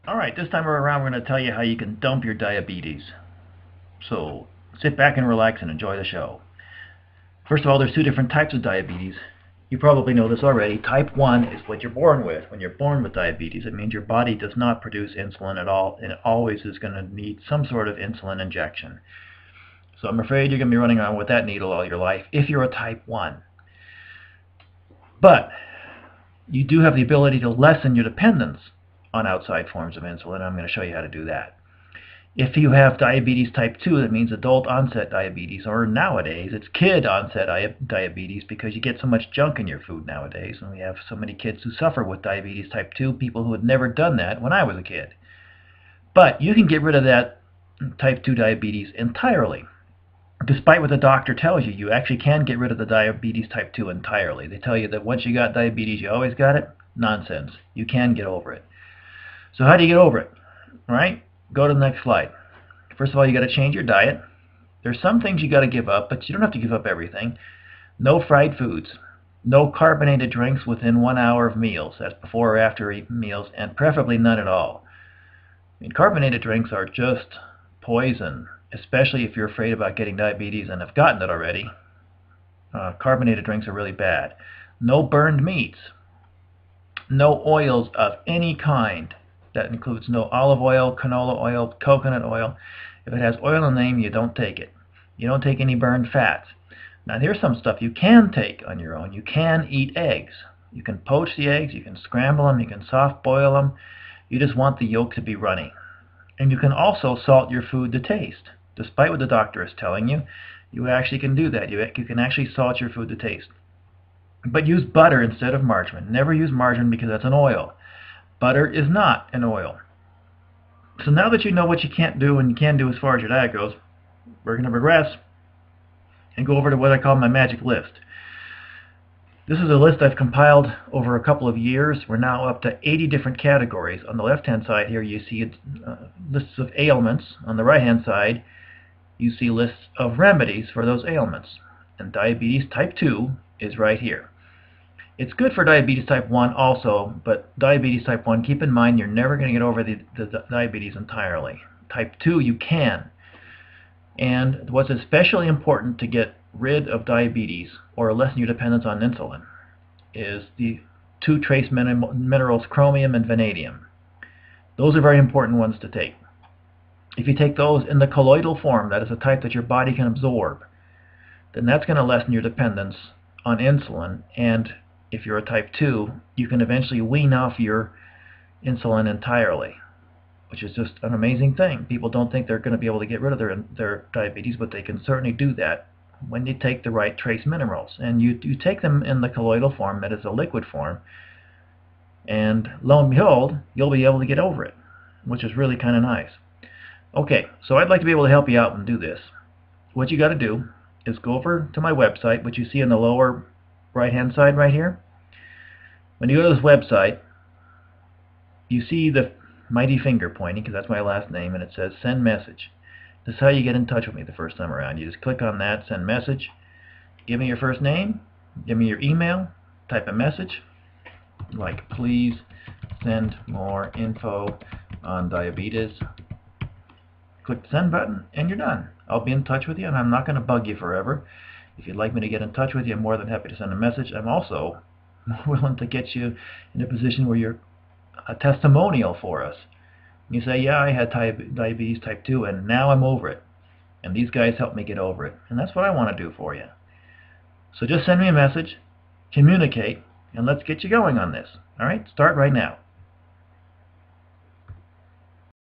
Alright, this time around we're going to tell you how you can dump your diabetes. So sit back and relax and enjoy the show. First of all, there's two different types of diabetes. You probably know this already. Type 1 is what you're born with. When you're born with diabetes, it means your body does not produce insulin at all, and it always is going to need some sort of insulin injection. So I'm afraid you're going to be running around with that needle all your life if you're a type 1. But you do have the ability to lessen your dependence on outside forms of insulin. I'm going to show you how to do that. If you have diabetes type 2, that means adult onset diabetes, or nowadays it's kid onset diabetes, because you get so much junk in your food nowadays, and we have so many kids who suffer with diabetes type 2, people who had never done that when I was a kid. But you can get rid of that type 2 diabetes entirely. Despite what the doctor tells you, you actually can get rid of the diabetes type 2 entirely. They tell you that once you got diabetes, you always got it. Nonsense. You can get over it. So how do you get over it? All right? Go to the next slide. First of all, you got to change your diet. There's some things you got to give up, but you don't have to give up everything. No fried foods. No carbonated drinks within 1 hour of meals. That's before or after meals, and preferably none at all. I mean, carbonated drinks are just poison, especially if you're afraid about getting diabetes and have gotten it already. Carbonated drinks are really bad. No burned meats. No oils of any kind. That includes no olive oil, canola oil, coconut oil. If it has oil in the name, you don't take it. You don't take any burned fats. Now here's some stuff you can take on your own. You can eat eggs. You can poach the eggs, you can scramble them, you can soft boil them. You just want the yolk to be runny. And you can also salt your food to taste. Despite what the doctor is telling you, you actually can do that. You can actually salt your food to taste. But use butter instead of margarine. Never use margarine because that's an oil. Butter is not an oil. So now that you know what you can't do and you can do as far as your diet goes, we're going to progress and go over to what I call my magic list. This is a list I've compiled over a couple of years. We're now up to 80 different categories. On the left-hand side here, you see lists of ailments. On the right-hand side, you see lists of remedies for those ailments. And diabetes type 2 is right here. It's good for diabetes type 1 also, but diabetes type 1, keep in mind you're never going to get over the diabetes entirely. Type 2, you can. And what's especially important to get rid of diabetes or lessen your dependence on insulin is the two trace minerals, chromium and vanadium. Those are very important ones to take. If you take those in the colloidal form, that is a type that your body can absorb, then that's going to lessen your dependence on insulin, and if you're a type 2, you can eventually wean off your insulin entirely, which is just an amazing thing. People don't think they're going to be able to get rid of their diabetes, but they can certainly do that when you take the right trace minerals. And you take them in the colloidal form, that is a liquid form, and lo and behold, you'll be able to get over it, which is really kind of nice. Okay, so I'd like to be able to help you out and do this. What you got to do is go over to my website, which you see in the lower right-hand side right here. When you go to this website, you see the mighty finger pointing, because that's my last name, and it says send message. This is how you get in touch with me the first time around. You just click on that, send message, give me your first name, give me your email, type a message, like please send more info on diabetes. Click the send button, and you're done. I'll be in touch with you, and I'm not going to bug you forever. If you'd like me to get in touch with you, I'm more than happy to send a message. I'm also willing to get you in a position where you're a testimonial for us. You say, yeah, I had diabetes type 2, and now I'm over it. And these guys helped me get over it. And that's what I want to do for you. So just send me a message, communicate, and let's get you going on this. All right? Start right now.